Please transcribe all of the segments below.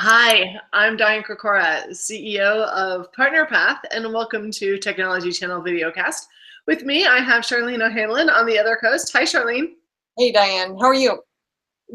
Hi, I'm Diane Krakora, CEO of PartnerPath, and welcome to Technology Channel Videocast. With me, I have Charlene O'Hanlon on the other coast. Hi, Charlene. Hey Diane, how are you?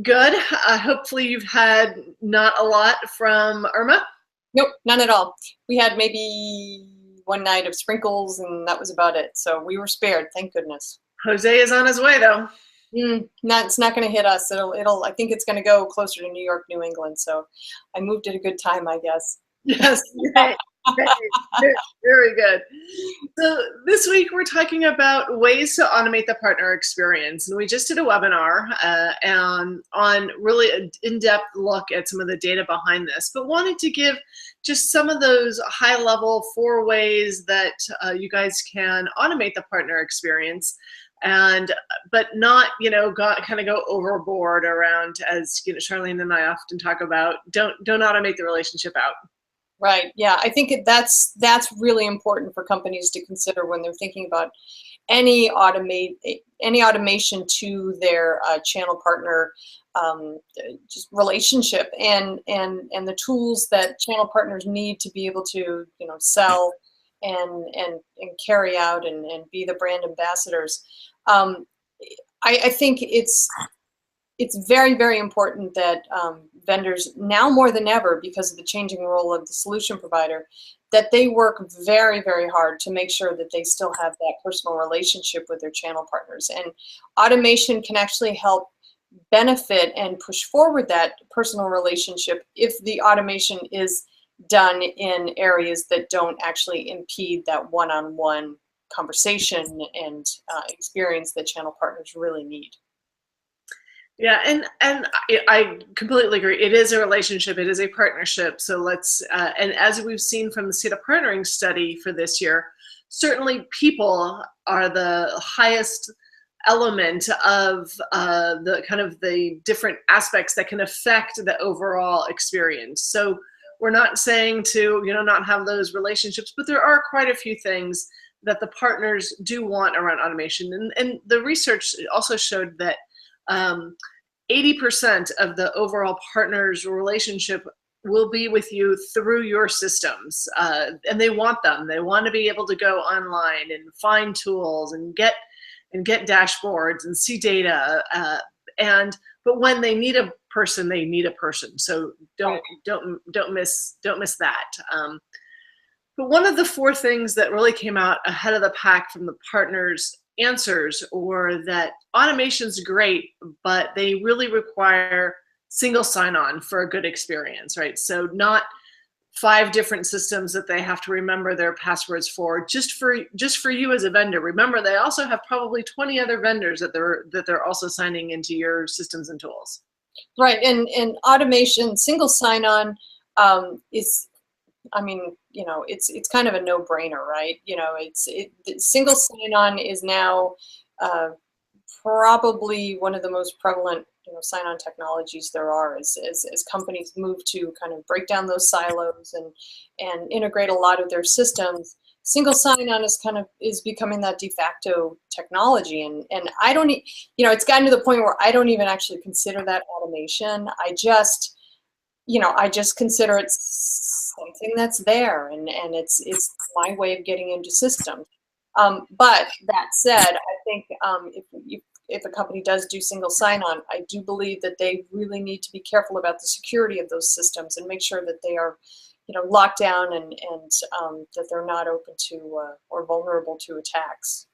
Good. Hopefully you've had not a lot from Irma. Nope, none at all. We had maybe one night of sprinkles and that was about it. So we were spared, thank goodness. Jose is on his way, though. It's not going to hit us. I think it's going to go closer to New York, New England. So I moved at a good time, I guess. Yes, great. Great. Very good. So this week we're talking about ways to automate the partner experience, and we just did a webinar and on really an in-depth look at some of the data behind this, but wanted to give just some of those high-level 4 ways that you guys can automate the partner experience, but not kind of go overboard around, as Charlene and I often talk about. Don't automate the relationship out. Right. Yeah, I think that's really important for companies to consider when they're thinking about any automation to their channel partner just relationship and the tools that channel partners need to be able to sell and carry out and be the brand ambassadors. I think it's very, very important that vendors, now more than ever, because of the changing role of the solution provider, that they work very, very hard to make sure that they still have that personal relationship with their channel partners. And automation can actually help benefit and push forward that personal relationship if the automation is done in areas that don't actually impede that one-on-one conversation and experience that channel partners really need. Yeah, and I completely agree. It is a relationship. It is a partnership. So let's, and as we've seen from the State of Partnering study for this year, certainly people are the highest element of the kind of the different aspects that can affect the overall experience. So we're not saying to not have those relationships, but there are quite a few things that the partners do want around automation. And the research also showed that 80% of the overall partners relationship will be with you through your systems, and they want them. They want to be able to go online and find tools and get dashboards and see data. But when they need a person, they need a person. So don't miss that. But one of the 4 things that really came out ahead of the pack from the partners' answers were that automation's great, but they really require single sign-on for a good experience, right? So not 5 different systems that they have to remember their passwords for, just for you as a vendor. Remember, they also have probably 20 other vendors that they're also signing into your systems and tools. Right, and automation, single sign-on is, I mean, it's kind of a no-brainer, right? Single sign-on is now probably one of the most prevalent sign-on technologies there are as companies move to kind of break down those silos and integrate a lot of their systems. Single sign-on is becoming that de facto technology, and I don't, it's gotten to the point where I don't even actually consider that automation. I just consider it something that's there, and it's my way of getting into systems. But that said, I think if a company does do single sign-on, I do believe that they really need to be careful about the security of those systems and make sure that they are, locked down and that they're not open to or vulnerable to attacks.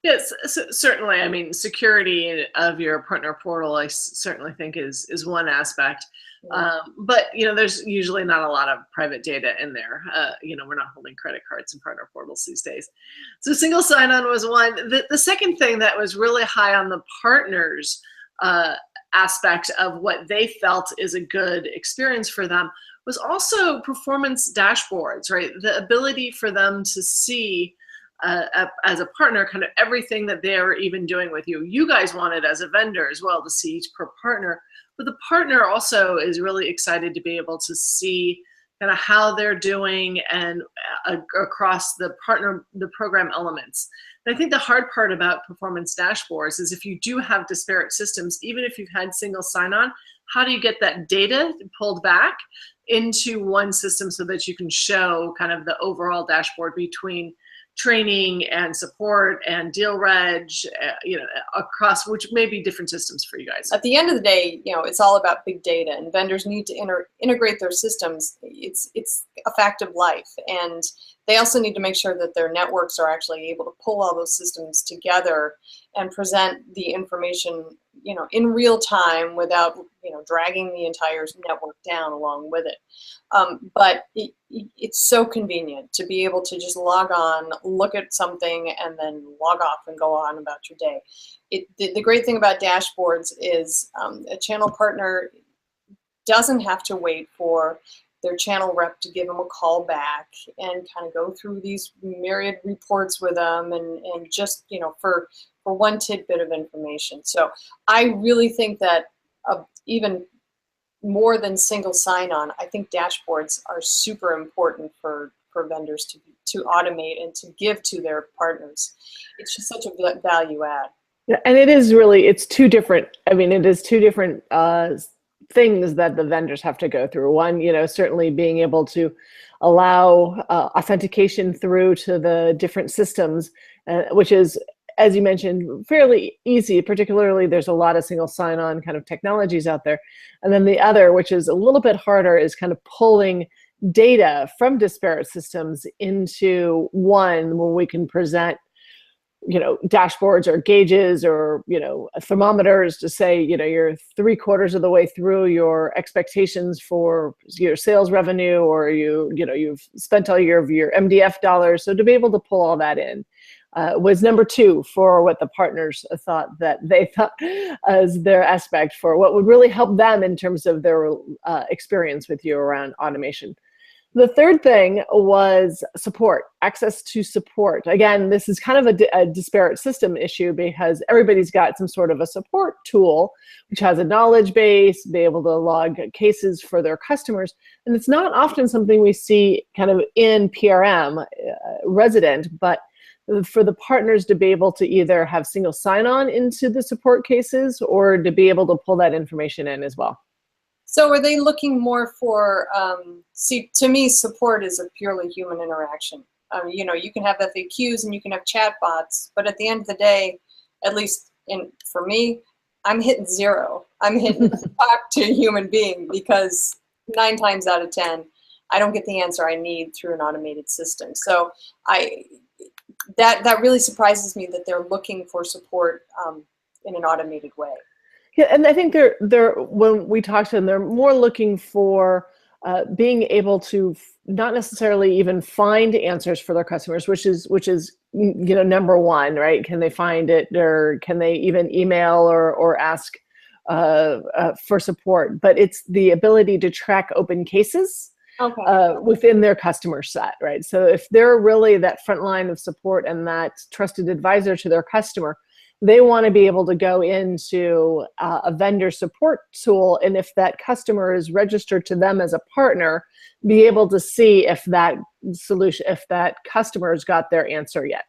Yes, certainly. I mean, security of your partner portal, I certainly think is one aspect. But there's usually not a lot of private data in there. We're not holding credit cards in partner portals these days. So single sign-on was one. The second thing that was really high on the partners aspect of what they felt is a good experience for them was also performance dashboards, right? The ability for them to see as a partner kind of everything that they're even doing with you. You guys want it as a vendor as well to see each per partner, but the partner also is really excited to be able to see kind of how they're doing and across the program elements. And I think the hard part about performance dashboards is if you do have disparate systems, even if you've had single sign-on, how do you get that data pulled back into one system so that you can show kind of the overall dashboard between training and support and deal reg, across, which may be different systems for you guys. At the end of the day, it's all about big data, and vendors need to integrate their systems. It's a fact of life, and they also need to make sure that their networks are actually able to pull all those systems together and present the information, in real time without, dragging the entire network down along with it. But it's so convenient to be able to just log on, look at something, and then log off and go on about your day. The great thing about dashboards is a channel partner doesn't have to wait for their channel rep to give them a call back and kind of go through these myriad reports with them and just, for one tidbit of information. So I really think that even more than single sign-on, I think dashboards are super important for vendors to automate and to give to their partners. It's just such a value add. Yeah, and it is really, it is two different things that the vendors have to go through. One, certainly being able to allow authentication through to the different systems, which is, as you mentioned, fairly easy. Particularly, there's a lot of single sign-on kind of technologies out there. And then the other, which is a little bit harder, is kind of pulling data from disparate systems into one where we can present dashboards or gauges or, thermometers to say, you're 3/4 of the way through your expectations for your sales revenue, or you've spent all of your MDF dollars. So to be able to pull all that in was number two for what the partners thought as their aspect for what would really help them in terms of their experience with you around automation. The third thing was support, access to support. Again, this is kind of a disparate system issue because everybody's got some sort of a support tool, which has a knowledge base, be able to log cases for their customers. And it's not often something we see kind of in PRM resident, but for the partners to be able to either have single sign-on into the support cases or to be able to pull that information in as well. So are they looking more for, to me, support is a purely human interaction. You can have FAQs and you can have chat bots, but at the end of the day, at least for me, I'm hitting zero. I'm hitting talk to a human being because 9 times out of 10, I don't get the answer I need through an automated system. So that really surprises me that they're looking for support in an automated way. Yeah, and I think they're when we talk to them, they're more looking for being able to not necessarily even find answers for their customers, which is number one, right? Can they find it, or can they even email or ask for support? But it's the ability to track open cases. Okay. Within their customer set, right? So if they're really that front line of support and that trusted advisor to their customer, they want to be able to go into a vendor support tool, and if that customer is registered to them as a partner, be able to see if that customer's got their answer yet.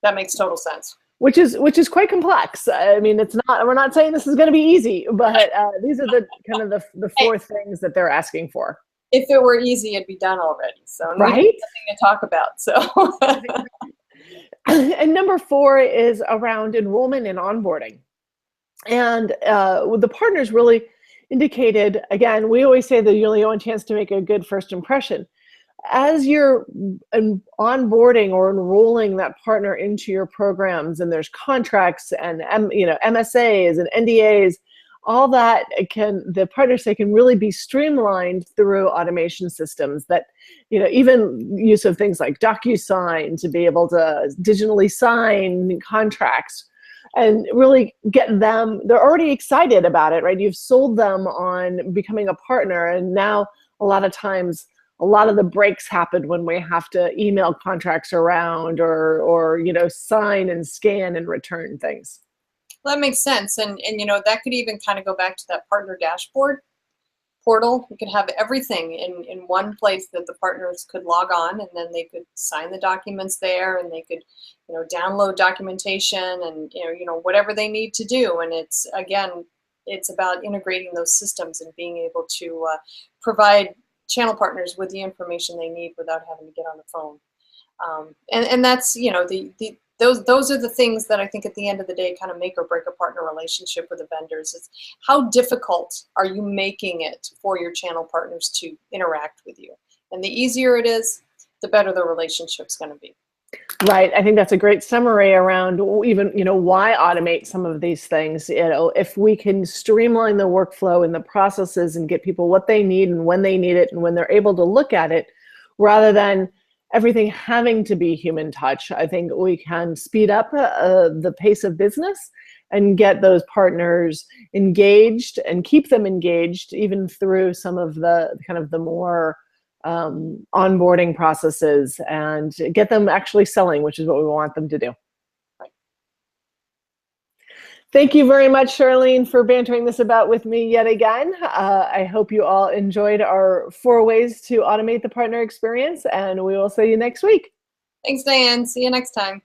That makes total sense. Which is quite complex. I mean, we're not saying this is going to be easy, but these are the kind of the 4 things that they're asking for. If it were easy, it'd be done already. So right? Nothing to talk about. So. And number 4 is around enrollment and onboarding. And the partners really indicated, again, we always say that you only have a chance to make a good first impression. As you're onboarding or enrolling that partner into your programs, and there's contracts and MSAs and NDAs, all that the partners say can really be streamlined through automation systems that, even use of things like DocuSign to be able to digitally sign contracts and really get them, they're already excited about it, right? You've sold them on becoming a partner, and now a lot of times, a lot of the breaks happen when we have to email contracts around or sign and scan and return things. Well, that makes sense. And that could even kind of go back to that partner dashboard portal. You could have everything in one place that the partners could log on, and then they could sign the documents there, and they could, download documentation and, whatever they need to do. And it's, again, It's about integrating those systems and being able to provide channel partners with the information they need without having to get on the phone. And that's, you know, those are the things that I think at the end of the day kind of make or break a partner relationship with the vendors. It's how difficult are you making it for your channel partners to interact with you? And the easier it is, the better the relationship's going to be. Right. I think that's a great summary around even, you know, why automate some of these things. You know, if we can streamline the workflow and the processes and get people what they need and when they need it and when they're able to look at it, rather than everything having to be human touch, I think we can speed up the pace of business and get those partners engaged and keep them engaged even through some of the kind of the more onboarding processes, and get them actually selling, which is what we want them to do. Right. Thank you very much, Charlene, for bantering this about with me yet again. I hope you all enjoyed our 4 ways to automate the partner experience, and we will see you next week. Thanks, Diane. See you next time.